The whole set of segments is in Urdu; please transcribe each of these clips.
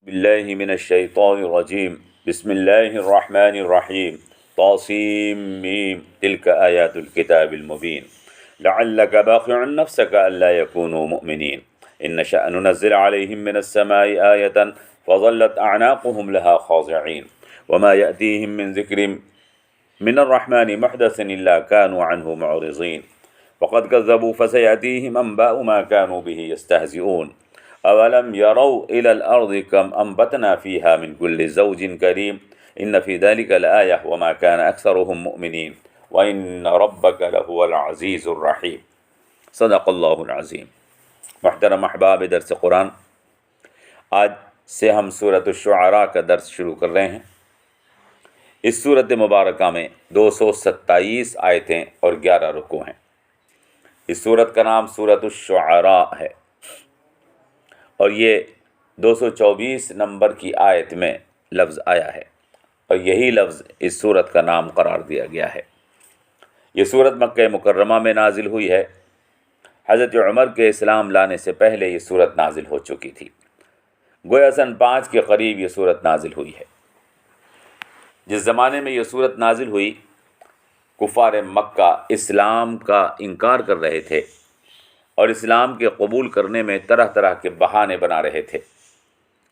بالله من الشيطان الرجيم بسم الله الرحمن الرحيم طاسيم ميم تلك آيات الكتاب المبين لعلك باخع نفسك ألا يكونوا مؤمنين إن نشأ ننزل عليهم من السماء آية فظلت أعناقهم لها خاضعين وما يأتيهم من ذكر من الرحمن محدث إلا كانوا عنه معرضين وقد كذبوا فسيأتيهم أنباء ما كانوا به يستهزئون أولم يروا إلى الأرض كم أنبتنا فيها من كل زوج كريم إن في ذلك لآية وما كان أكثرهم مؤمنين وإن ربك لهو العزيز الرحيم صدق اللہ العظیم۔ محترم احباب درس قرآن، آج سے ہم سورۃ الشعراء کا درس شروع کر رہے ہیں۔ اس سورت مبارکہ میں 227 آیتیں اور 11 رکوع ہیں۔ اس سورت کا نام سورۃ الشعراء ہے اور یہ 224 نمبر کی آیت میں لفظ آیا ہے اور یہی لفظ اس سورت کا نام قرار دیا گیا ہے۔ یہ سورت مکہ مکرمہ میں نازل ہوئی ہے۔ حضرت عمر کے اسلام لانے سے پہلے یہ سورت نازل ہو چکی تھی، گویا سن 5 کے قریب یہ سورت نازل ہوئی ہے۔ جس زمانے میں یہ سورت نازل ہوئی، کفار مکہ اسلام کا انکار کر رہے تھے اور اسلام کے قبول کرنے میں طرح طرح کے بہانے بنا رہے تھے۔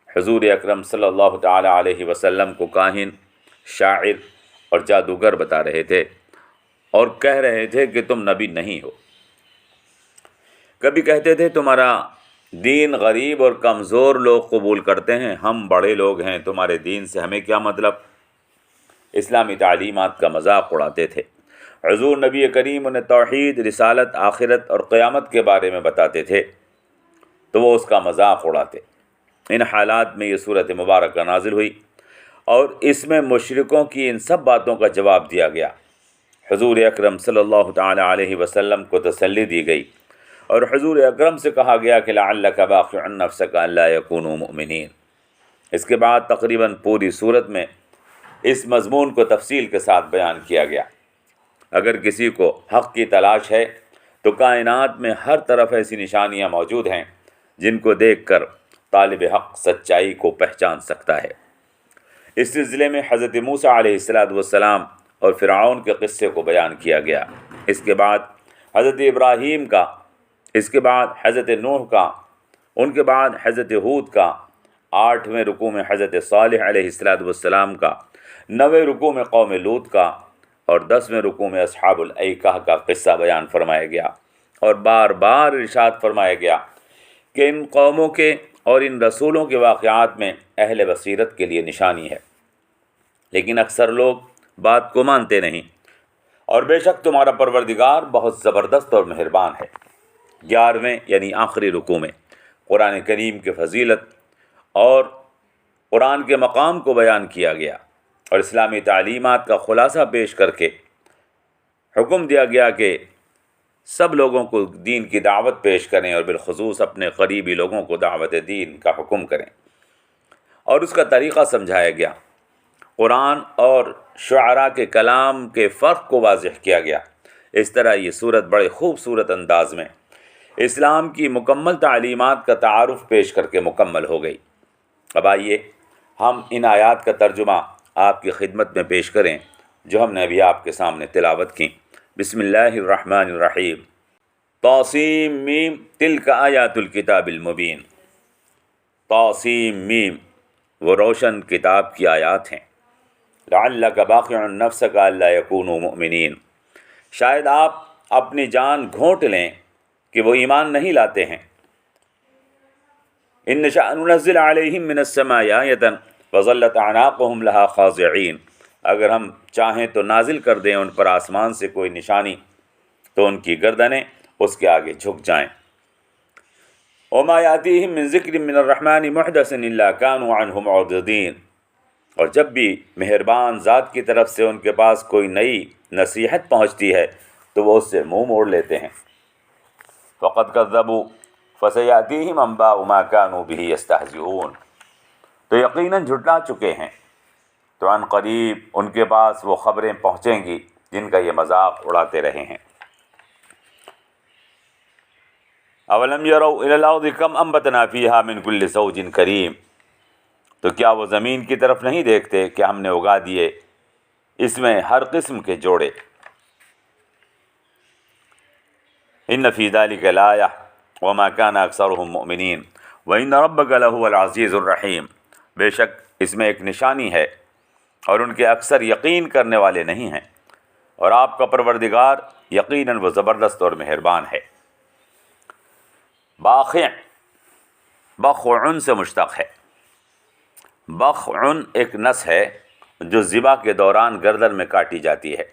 حضور اکرم صلی اللہ تعالی علیہ وسلم کو کاہن، شاعر اور جادوگر بتا رہے تھے اور کہہ رہے تھے کہ تم نبی نہیں ہو۔ کبھی کہتے تھے تمہارا دین غریب اور کمزور لوگ قبول کرتے ہیں، ہم بڑے لوگ ہیں، تمہارے دین سے ہمیں کیا مطلب۔ اسلامی تعلیمات کا مذاق اڑاتے تھے۔ حضور نبی کریم انہیں توحید، رسالت، آخرت اور قیامت کے بارے میں بتاتے تھے تو وہ اس کا مذاق اڑاتے۔ ان حالات میں یہ سورت مبارکہ نازل ہوئی اور اس میں مشرکوں کی ان سب باتوں کا جواب دیا گیا۔ حضور اکرم صلی اللہ تعالی علیہ وسلم کو تسلی دی گئی اور حضور اکرم سے کہا گیا کہ لعلک باخع نفسک الا یکونوا مؤمنین۔ اس کے بعد تقریباً پوری سورت میں اس مضمون کو تفصیل کے ساتھ بیان کیا گیا۔ اگر کسی کو حق کی تلاش ہے تو کائنات میں ہر طرف ایسی نشانیاں موجود ہیں جن کو دیکھ کر طالب حق سچائی کو پہچان سکتا ہے۔ اس سلسلے میں حضرت موسیٰ علیہ السلام اور فرعون کے قصے کو بیان کیا گیا۔ اس کے بعد حضرت ابراہیم کا، اس کے بعد حضرت نوح کا، ان کے بعد حضرت ہود کا، 8ویں رکوع میں حضرت صالح علیہ السلام کا، 9ویں رکوع میں قوم لوط کا اور 10ویں رکوع میں اصحاب الایکہ کا قصہ بیان فرمایا گیا اور بار بار ارشاد فرمایا گیا کہ ان قوموں کے اور ان رسولوں کے واقعات میں اہل بصیرت کے لیے نشانی ہے، لیکن اکثر لوگ بات کو مانتے نہیں۔ اور بے شک تمہارا پروردگار بہت زبردست اور مہربان ہے۔ 11ویں یعنی آخری رکوع میں قرآن کریم کی فضیلت اور قرآن کے مقام کو بیان کیا گیا اور اسلامی تعلیمات کا خلاصہ پیش کر کے حکم دیا گیا کہ سب لوگوں کو دین کی دعوت پیش کریں اور بالخصوص اپنے قریبی لوگوں کو دعوت دین کا حکم کریں اور اس کا طریقہ سمجھایا گیا۔ قرآن اور شعراء کے کلام کے فرق کو واضح کیا گیا۔ اس طرح یہ سورت بڑے خوبصورت انداز میں اسلام کی مکمل تعلیمات کا تعارف پیش کر کے مکمل ہو گئی۔ اب آئیے ہم ان آیات کا ترجمہ آپ کی خدمت میں پیش کریں جو ہم نے ابھی آپ کے سامنے تلاوت کی۔ بسم اللہ الرحمن الرحیم۔ طاسیم میم تلک آیات الکتاب المبین۔ طاسیم میم وہ روشن کتاب کی آیات ہیں۔ لعلک باخع نفسک الا یکونوا مؤمنین، شاید آپ اپنی جان گھونٹ لیں کہ وہ ایمان نہیں لاتے ہیں۔ ان نشأ ننزل علیہم من السماء آیۃ فظلت اعناقهم لها خاضعین، اگر ہم چاہیں تو نازل کر دیں ان پر آسمان سے کوئی نشانی تو ان کی گردنیں اس کے آگے جھک جائیں۔ وما یأتیہم من ذکر من الرحمن محدث الا كانوا عنہ معرضین، اور جب بھی مہربان ذات کی طرف سے ان کے پاس کوئی نئی نصیحت پہنچتی ہے تو وہ اس سے منہ موڑ لیتے ہیں۔ فقد کذبوا فسیأتیہم انباء ما كانوا به یستہزئون، تو یقیناً جھٹلا چکے ہیں تو عن قریب ان کے پاس وہ خبریں پہنچیں گی جن کا یہ مذاق اڑاتے رہے ہیں۔ اولم یروا الی الارض کم انبتنا فیہا من کل زوج کریم، تو کیا وہ زمین کی طرف نہیں دیکھتے کہ ہم نے اگا دیے اس میں ہر قسم کے جوڑے؟ ان فی ذلک لآیہ وما کان اکثرهم مؤمنین وان ربک لہو العزیز الرحیم، بے شک اس میں ایک نشانی ہے اور ان کے اکثر یقین کرنے والے نہیں ہیں، اور آپ کا پروردگار یقیناً وہ زبردست اور مہربان ہے۔ باخع بخعن سے مشتق ہے۔ بخعن ایک نس ہے جو ذبح کے دوران گردن میں کاٹی جاتی ہے۔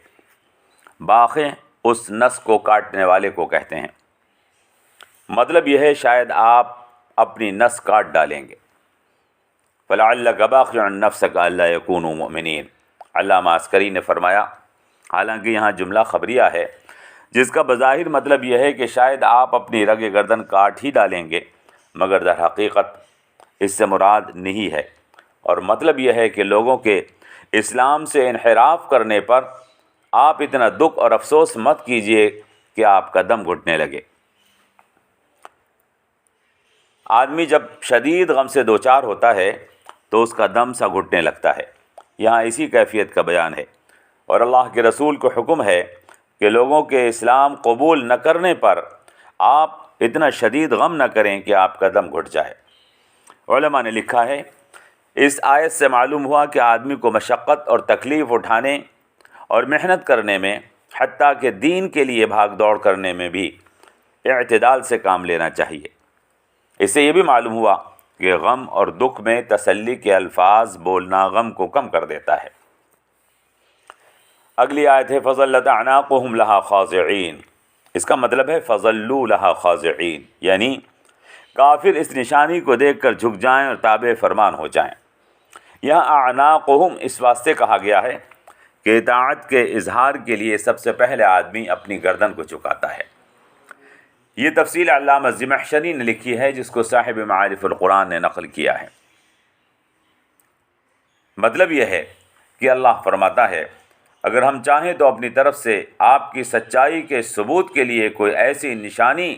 باخع اس نس کو کاٹنے والے کو کہتے ہیں۔ مطلب یہ ہے شاید آپ اپنی نس کاٹ ڈالیں گے۔ فَلَعَلَّكَ بَاخِعٌ نَفْسَكَ أَلَّا يَكُونُوا مُؤْمِنِينَ، علامہ عسکری نے فرمایا، حالانکہ یہاں جملہ خبریہ ہے جس کا بظاہر مطلب یہ ہے کہ شاید آپ اپنی رگ گردن کاٹ ہی ڈالیں گے، مگر در حقیقت اس سے مراد نہیں ہے، اور مطلب یہ ہے کہ لوگوں کے اسلام سے انحراف کرنے پر آپ اتنا دکھ اور افسوس مت کیجئے کہ آپ کا دم گھٹنے لگے۔ آدمی جب شدید غم سے دوچار ہوتا ہے تو اس کا دم سا گھٹنے لگتا ہے، یہاں اسی کیفیت کا بیان ہے، اور اللہ کے رسول کو حکم ہے کہ لوگوں کے اسلام قبول نہ کرنے پر آپ اتنا شدید غم نہ کریں کہ آپ کا دم گھٹ جائے۔ علماء نے لکھا ہے اس آیت سے معلوم ہوا کہ آدمی کو مشقت اور تکلیف اٹھانے اور محنت کرنے میں، حتیٰ کہ دین کے لیے بھاگ دوڑ کرنے میں بھی اعتدال سے کام لینا چاہیے۔ اس سے یہ بھی معلوم ہوا کہ غم اور دکھ میں تسلی کے الفاظ بولنا غم کو کم کر دیتا ہے۔ اگلی آیت ہے فَظَلَّتْ أَعْنَاقُهُمْ لَهَا خَاضِعِينَ، اس کا مطلب ہے فَظَلُّوا لَهَا خَاضِعِينَ، یعنی کافر اس نشانی کو دیکھ کر جھک جائیں اور تابع فرمان ہو جائیں۔ یہاں اعناقہم اس واسطے کہا گیا ہے کہ اطاعت کے اظہار کے لیے سب سے پہلے آدمی اپنی گردن کو جھکاتا ہے۔ یہ تفصیل علامہ زمخشری نے لکھی ہے جس کو صاحب معارف القرآن نے نقل کیا ہے۔ مطلب یہ ہے کہ اللہ فرماتا ہے اگر ہم چاہیں تو اپنی طرف سے آپ کی سچائی کے ثبوت کے لیے کوئی ایسی نشانی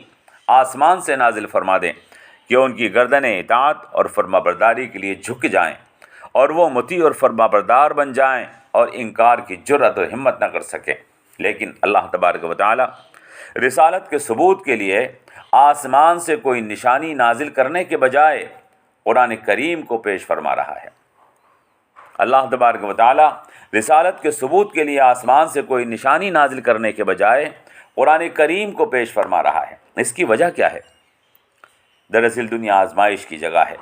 آسمان سے نازل فرما دیں کہ ان کی گردنیں اطاعت اور فرما برداری کے لیے جھک جائیں اور وہ مطیع اور فرما بردار بن جائیں اور انکار کی جرأت اور ہمت نہ کر سکیں، لیکن اللہ تبارک و تعالی رسالت کے ثبوت کے لیے آسمان سے کوئی نشانی نازل کرنے کے بجائے قرآن کریم کو پیش فرما رہا ہے۔ اللہ تبارک و تعالی رسالت کے ثبوت کے لیے آسمان سے کوئی نشانی نازل کرنے کے بجائے قرآن کریم کو پیش فرما رہا ہے۔ اس کی وجہ کیا ہے؟ دراصل دنیا آزمائش کی جگہ ہے،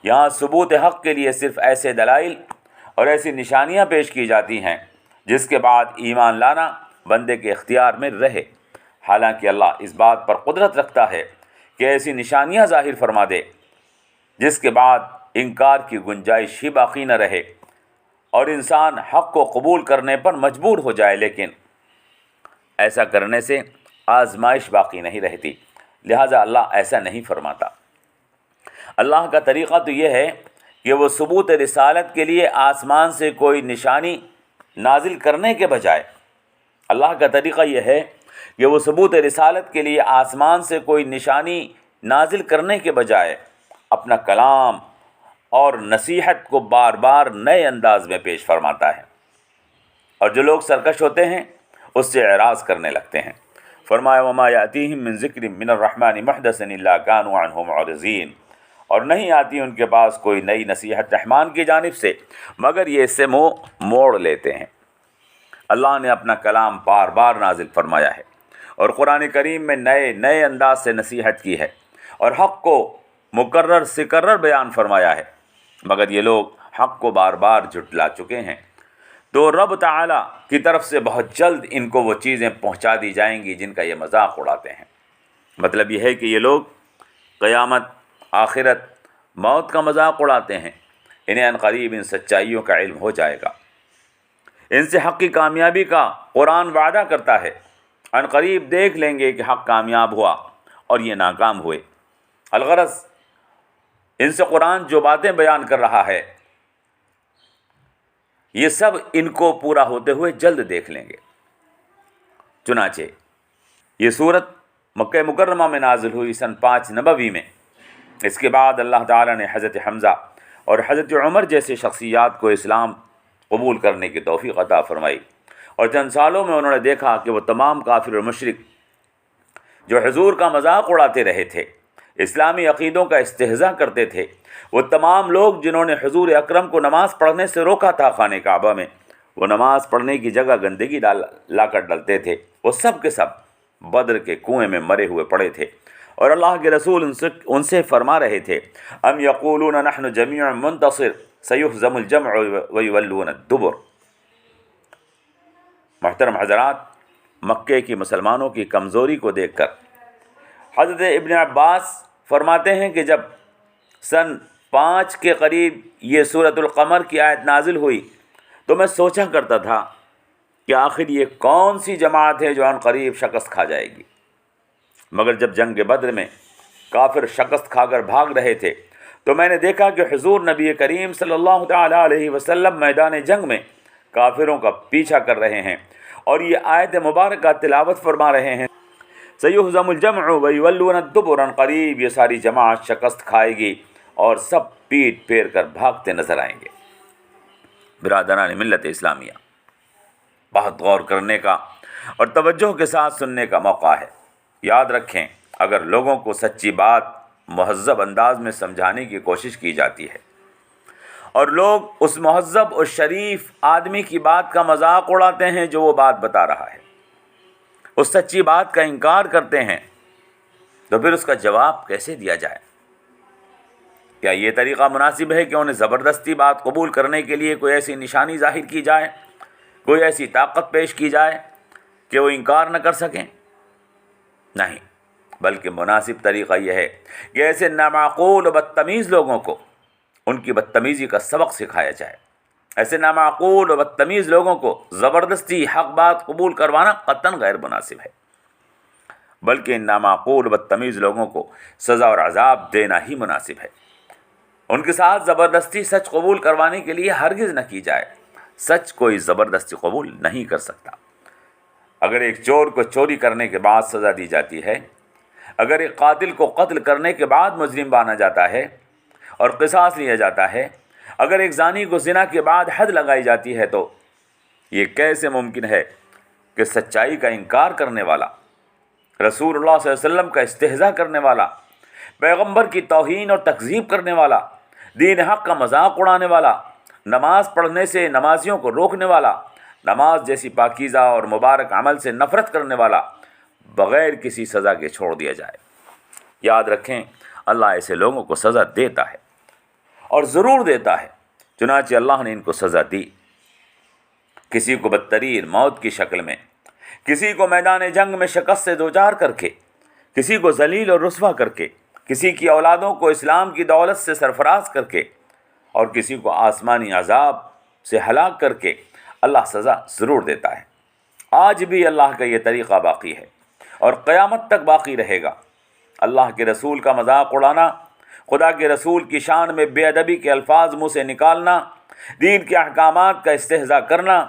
یہاں ثبوت حق کے لیے صرف ایسے دلائل اور ایسی نشانیاں پیش کی جاتی ہیں جس کے بعد ایمان لانا بندے کے اختیار میں رہے، حالانکہ اللہ اس بات پر قدرت رکھتا ہے کہ ایسی نشانیاں ظاہر فرما دے جس کے بعد انکار کی گنجائش ہی باقی نہ رہے اور انسان حق کو قبول کرنے پر مجبور ہو جائے، لیکن ایسا کرنے سے آزمائش باقی نہیں رہتی، لہٰذا اللہ ایسا نہیں فرماتا۔ اللہ کا طریقہ تو یہ ہے کہ وہ ثبوت رسالت کے لیے آسمان سے کوئی نشانی نازل کرنے کے بجائے، اللہ کا طریقہ یہ ہے کہ وہ ثبوت رسالت کے لیے آسمان سے کوئی نشانی نازل کرنے کے بجائے اپنا کلام اور نصیحت کو بار بار نئے انداز میں پیش فرماتا ہے، اور جو لوگ سرکش ہوتے ہیں اس سے اعراض کرنے لگتے ہیں۔ فرمایا وما یاتیہم من ذکر من الرحمن محدث الا كانوا عنہ معرضین، اور نہیں آتی ان کے پاس کوئی نئی نصیحت رحمان کی جانب سے مگر یہ اس سے منہ موڑ لیتے ہیں۔ اللہ نے اپنا کلام بار بار نازل فرمایا ہے اور قرآن کریم میں نئے انداز سے نصیحت کی ہے اور حق کو مکرر سکرر بیان فرمایا ہے، مگر یہ لوگ حق کو بار بار جھٹلا چکے ہیں، تو رب تعالیٰ کی طرف سے بہت جلد ان کو وہ چیزیں پہنچا دی جائیں گی جن کا یہ مذاق اڑاتے ہیں۔ مطلب یہ ہے کہ یہ لوگ قیامت، آخرت، موت کا مذاق اڑاتے ہیں، انہیں ان قریب ان سچائیوں کا علم ہو جائے گا، ان سے حق کی کامیابی کا قرآن وعدہ کرتا ہے، ان قریب دیکھ لیں گے کہ حق کامیاب ہوا اور یہ ناکام ہوئے۔ الغرض ان سے قرآن جو باتیں بیان کر رہا ہے یہ سب ان کو پورا ہوتے ہوئے جلد دیکھ لیں گے۔ چنانچہ یہ سورت مکہ مکرمہ میں نازل ہوئی سن 5 نبوی میں۔ اس کے بعد اللہ تعالیٰ نے حضرت حمزہ اور حضرت عمر جیسے شخصیات کو اسلام قبول کرنے کی توفیق عطا فرمائی، اور چند سالوں میں انہوں نے دیکھا کہ وہ تمام کافر اور مشرک جو حضور کا مذاق اڑاتے رہے تھے، اسلامی عقیدوں کا استہزاء کرتے تھے، وہ تمام لوگ جنہوں نے حضور اکرم کو نماز پڑھنے سے روکا تھا خانہ کعبہ میں، وہ نماز پڑھنے کی جگہ گندگی لا کر ڈلتے تھے، وہ سب کے سب بدر کے کنویں میں مرے ہوئے پڑے تھے، اور اللہ کے رسول ان سے فرما رہے تھے ام یقولون نحن جمیع منتصر سیہزم الجمع ویولون الدبر۔ محترم حضرات، مکے کی مسلمانوں کی کمزوری کو دیکھ کر حضرت ابن عباس فرماتے ہیں کہ جب سن 5 کے قریب یہ سورۃ القمر کی آیت نازل ہوئی تو میں سوچا کرتا تھا کہ آخر یہ کون سی جماعت ہے جو عن قریب شکست کھا جائے گی، مگر جب جنگ بدر میں کافر شکست کھا کر بھاگ رہے تھے تو میں نے دیکھا کہ حضور نبی کریم صلی اللہ تعالی علیہ وسلم میدان جنگ میں کافروں کا پیچھا کر رہے ہیں، اور یہ آیت مبارکہ تلاوت فرما رہے ہیں سیہزم الجمع ویولون الدبر، عن قریب یہ ساری جماعت شکست کھائے گی اور سب پیٹ پھیر کر بھاگتے نظر آئیں گے۔ برادران ملت اسلامیہ، بہت غور کرنے کا اور توجہ کے ساتھ سننے کا موقع ہے۔ یاد رکھیں، اگر لوگوں کو سچی بات مہذب انداز میں سمجھانے کی کوشش کی جاتی ہے اور لوگ اس مہذب اور شریف آدمی کی بات کا مذاق اڑاتے ہیں جو وہ بات بتا رہا ہے، اس سچی بات کا انکار کرتے ہیں، تو پھر اس کا جواب کیسے دیا جائے؟ کیا یہ طریقہ مناسب ہے کہ انہیں زبردستی بات قبول کرنے کے لیے کوئی ایسی نشانی ظاہر کی جائے، کوئی ایسی طاقت پیش کی جائے کہ وہ انکار نہ کر سکیں؟ نہیں، بلکہ مناسب طریقہ یہ ہے کہ ایسے نامعقول و بدتمیز لوگوں کو ان کی بدتمیزی کا سبق سکھایا جائے۔ ایسے نامعقول و بدتمیز لوگوں کو زبردستی حق بات قبول کروانا قطعاً غیر مناسب ہے، بلکہ ان نامعقول و بدتمیز لوگوں کو سزا اور عذاب دینا ہی مناسب ہے۔ ان کے ساتھ زبردستی سچ قبول کروانے کے لیے ہرگز نہ کی جائے۔ سچ کوئی زبردستی قبول نہیں کر سکتا۔ اگر ایک چور کو چوری کرنے کے بعد سزا دی جاتی ہے، اگر ایک قاتل کو قتل کرنے کے بعد مجرم بانا جاتا ہے اور قصاص لیا جاتا ہے، اگر ایک زانی کو زنا کے بعد حد لگائی جاتی ہے، تو یہ کیسے ممکن ہے کہ سچائی کا انکار کرنے والا، رسول اللہ صلی اللہ علیہ وسلم کا استہزاء کرنے والا، پیغمبر کی توہین اور تکذیب کرنے والا، دین حق کا مذاق اڑانے والا، نماز پڑھنے سے نمازیوں کو روکنے والا، نماز جیسی پاکیزہ اور مبارک عمل سے نفرت کرنے والا بغیر کسی سزا کے چھوڑ دیا جائے؟ یاد رکھیں، اللہ ایسے لوگوں کو سزا دیتا ہے اور ضرور دیتا ہے، چنانچہ اللہ نے ان کو سزا دی۔ کسی کو بدترین موت کی شکل میں، کسی کو میدان جنگ میں شکست سے دوچار کر کے، کسی کو ذلیل اور رسوا کر کے، کسی کی اولادوں کو اسلام کی دولت سے سرفراز کر کے، اور کسی کو آسمانی عذاب سے ہلاک کر کے اللہ سزا ضرور دیتا ہے۔ آج بھی اللہ کا یہ طریقہ باقی ہے اور قیامت تک باقی رہے گا۔ اللہ کے رسول کا مذاق اڑانا، خدا کے رسول کی شان میں بے ادبی کے الفاظ منہ سے نکالنا، دین کے احکامات کا استہزاء کرنا،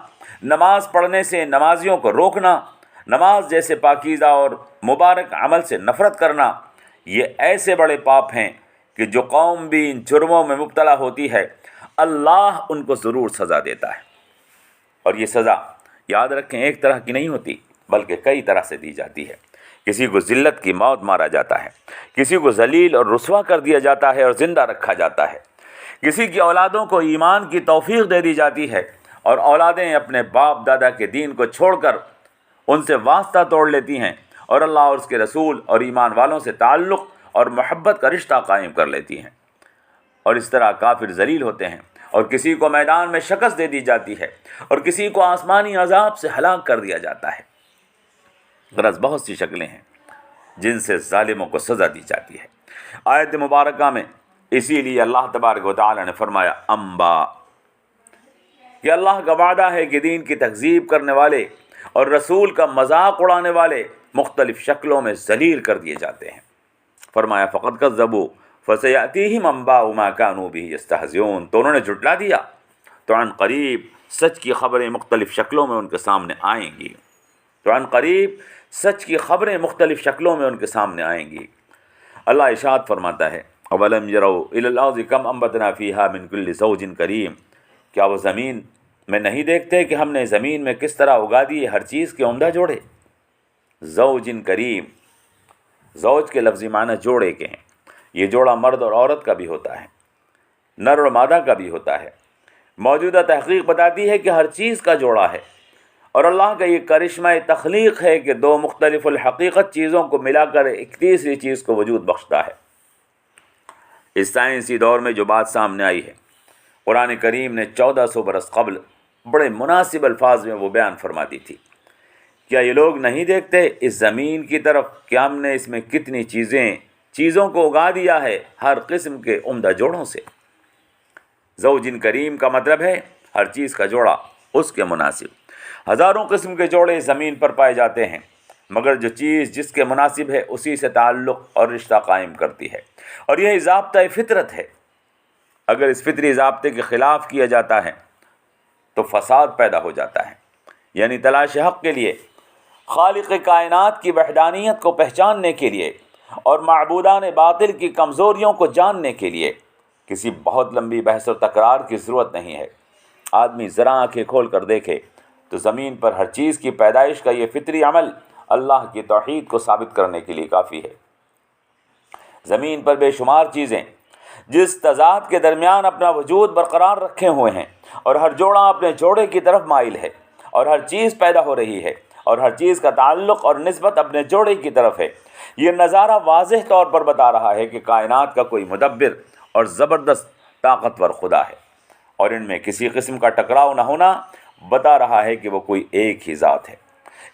نماز پڑھنے سے نمازیوں کو روکنا، نماز جیسے پاکیزہ اور مبارک عمل سے نفرت کرنا، یہ ایسے بڑے پاپ ہیں کہ جو قوم بھی ان جرموں میں مبتلا ہوتی ہے، اللہ ان کو ضرور سزا دیتا ہے۔ اور یہ سزا، یاد رکھیں، ایک طرح کی نہیں ہوتی بلکہ کئی طرح سے دی جاتی ہے۔ کسی کو ذلت کی موت مارا جاتا ہے، کسی کو ذلیل اور رسوا کر دیا جاتا ہے اور زندہ رکھا جاتا ہے، کسی کی اولادوں کو ایمان کی توفیق دے دی جاتی ہے اور اولادیں اپنے باپ دادا کے دین کو چھوڑ کر ان سے واسطہ توڑ لیتی ہیں اور اللہ اور اس کے رسول اور ایمان والوں سے تعلق اور محبت کا رشتہ قائم کر لیتی ہیں، اور اس طرح کافر ذلیل ہوتے ہیں، اور کسی کو میدان میں شکست دے دی جاتی ہے اور کسی کو آسمانی عذاب سے ہلاک کر دیا جاتا ہے۔ غرض بہت سی شکلیں ہیں جن سے ظالموں کو سزا دی جاتی ہے۔ آیت مبارکہ میں اسی لیے اللہ تبارک و تعالی نے فرمایا انبا، کہ اللہ کا وعدہ ہے کہ دین کی تکذیب کرنے والے اور رسول کا مذاق اڑانے والے مختلف شکلوں میں ذلیل کر دیے جاتے ہیں۔ فرمایا فقد کذبوا فسیأتیہم انباء ما کانوا بہ یستہزئون، تو انہوں نے جھٹلا دیا تو عن قریب سچ کی خبریں مختلف شکلوں میں ان کے سامنے آئیں گی، تو عن قریب سچ کی خبریں مختلف شکلوں میں ان کے سامنے آئیں گی۔ اللہ ارشاد فرماتا ہے اولم یروا الی الارض کم انبتنا فیہا من کل زوج کریم، کیا وہ زمین میں نہیں دیکھتے کہ ہم نے زمین میں کس طرح اگا دیے ہر چیز کے عمدہ جوڑے؟ زوج کریم، زوج کے لفظی معنی جوڑے کے ہیں، یہ جوڑا مرد اور عورت کا بھی ہوتا ہے، نر اور مادہ کا بھی ہوتا ہے۔ موجودہ تحقیق بتاتی ہے کہ ہر چیز کا جوڑا ہے، اور اللہ کا یہ کرشمہ تخلیق ہے کہ دو مختلف الحقیقت چیزوں کو ملا کر ایک تیسری چیز کو وجود بخشتا ہے۔ اس سائنسی دور میں جو بات سامنے آئی ہے، قرآن کریم نے 1400 برس قبل بڑے مناسب الفاظ میں وہ بیان فرما دی تھی۔ کیا یہ لوگ نہیں دیکھتے اس زمین کی طرف کہ ہم نے اس میں کتنی چیزوں کو اگا دیا ہے ہر قسم کے عمدہ جوڑوں سے؟ زوج کریم کا مطلب ہے ہر چیز کا جوڑا اس کے مناسب۔ ہزاروں قسم کے جوڑے زمین پر پائے جاتے ہیں، مگر جو چیز جس کے مناسب ہے اسی سے تعلق اور رشتہ قائم کرتی ہے، اور یہ ضابطہ فطرت ہے۔ اگر اس فطری ضابطے کے خلاف کیا جاتا ہے تو فساد پیدا ہو جاتا ہے، یعنی تلاش حق کے لیے، خالق کائنات کی وحدانیت کو پہچاننے کے لیے اور معبودان باطل کی کمزوریوں کو جاننے کے لیے کسی بہت لمبی بحث و تکرار کی ضرورت نہیں ہے۔ آدمی ذرا آنکھیں کھول کر دیکھے تو زمین پر ہر چیز کی پیدائش کا یہ فطری عمل اللہ کی توحید کو ثابت کرنے کے لیے کافی ہے۔ زمین پر بے شمار چیزیں جس تضاد کے درمیان اپنا وجود برقرار رکھے ہوئے ہیں، اور ہر جوڑا اپنے جوڑے کی طرف مائل ہے، اور ہر چیز پیدا ہو رہی ہے، اور ہر چیز کا تعلق اور نسبت اپنے جوڑے کی طرف ہے۔ یہ نظارہ واضح طور پر بتا رہا ہے کہ کائنات کا کوئی مدبر اور زبردست طاقتور خدا ہے، اور ان میں کسی قسم کا ٹکراؤ نہ ہونا بتا رہا ہے کہ وہ کوئی ایک ہی ذات ہے۔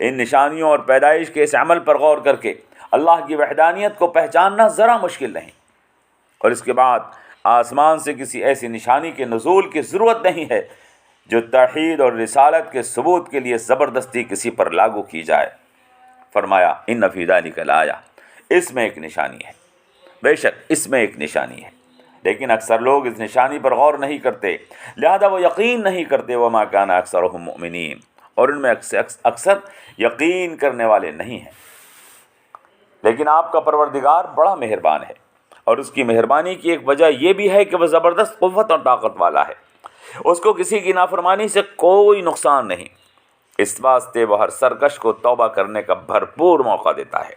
ان نشانیوں اور پیدائش کے اس عمل پر غور کر کے اللہ کی وحدانیت کو پہچاننا ذرا مشکل نہیں، اور اس کے بعد آسمان سے کسی ایسی نشانی کے نزول کی ضرورت نہیں ہے جو توحید اور رسالت کے ثبوت کے لیے زبردستی کسی پر لاگو کی جائے۔ فرمایا ان فی ذلک لآیہ، اس میں ایک نشانی ہے، بے شک اس میں ایک نشانی ہے، لیکن اکثر لوگ اس نشانی پر غور نہیں کرتے، لہذا وہ یقین نہیں کرتے۔ وما کان اکثرهم مؤمنین، اور ان میں اکثر یقین کرنے والے نہیں ہیں۔ لیکن آپ کا پروردگار بڑا مہربان ہے، اور اس کی مہربانی کی ایک وجہ یہ بھی ہے کہ وہ زبردست قوت اور طاقت والا ہے، اس کو کسی کی نافرمانی سے کوئی نقصان نہیں، اس واسطے وہ ہر سرکش کو توبہ کرنے کا بھرپور موقع دیتا ہے۔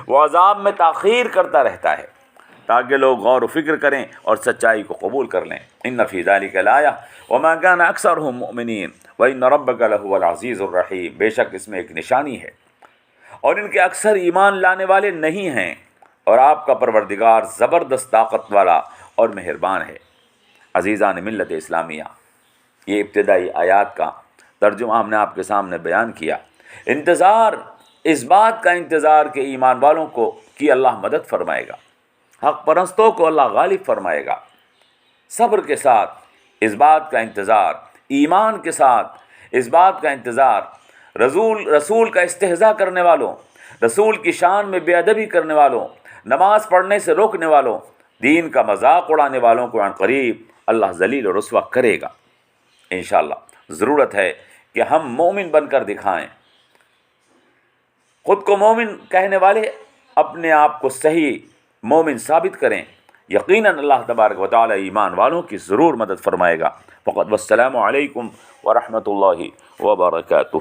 وہ عذاب میں تاخیر کرتا رہتا ہے تاکہ لوگ غور و فکر کریں اور سچائی کو قبول کر لیں۔ ان فی ذلک لآیہ وما کان اکثرهم مؤمنین وان ربک لہو العزیز الرحیم، بے شک اس میں ایک نشانی ہے، اور ان کے اکثر ایمان لانے والے نہیں ہیں، اور آپ کا پروردگار زبردست طاقت والا اور مہربان ہے۔ عزیزان ملت اسلامیہ، یہ ابتدائی آیات کا ترجمہ ہم نے آپ کے سامنے بیان کیا۔ انتظار، اس بات کا انتظار کہ ایمان والوں کو کی اللہ مدد فرمائے گا، حق پرستوں کو اللہ غالب فرمائے گا۔ صبر کے ساتھ اس بات کا انتظار، ایمان کے ساتھ اس بات کا انتظار، رسول کا استہزاء کرنے والوں، رسول کی شان میں بے ادبی کرنے والوں، نماز پڑھنے سے روکنے والوں، دین کا مذاق اڑانے والوں کو عن قریب اللہ ذلیل و رسوا کرے گا۔ انشاءاللہ ضرورت ہے کہ ہم مومن بن کر دکھائیں، خود کو مومن کہنے والے اپنے آپ کو صحیح مومن ثابت کریں۔ یقیناً اللہ تبارک و تعالی ایمان والوں کی ضرور مدد فرمائے گا۔ فقط والسلام علیکم ورحمۃ اللہ وبرکاتہ۔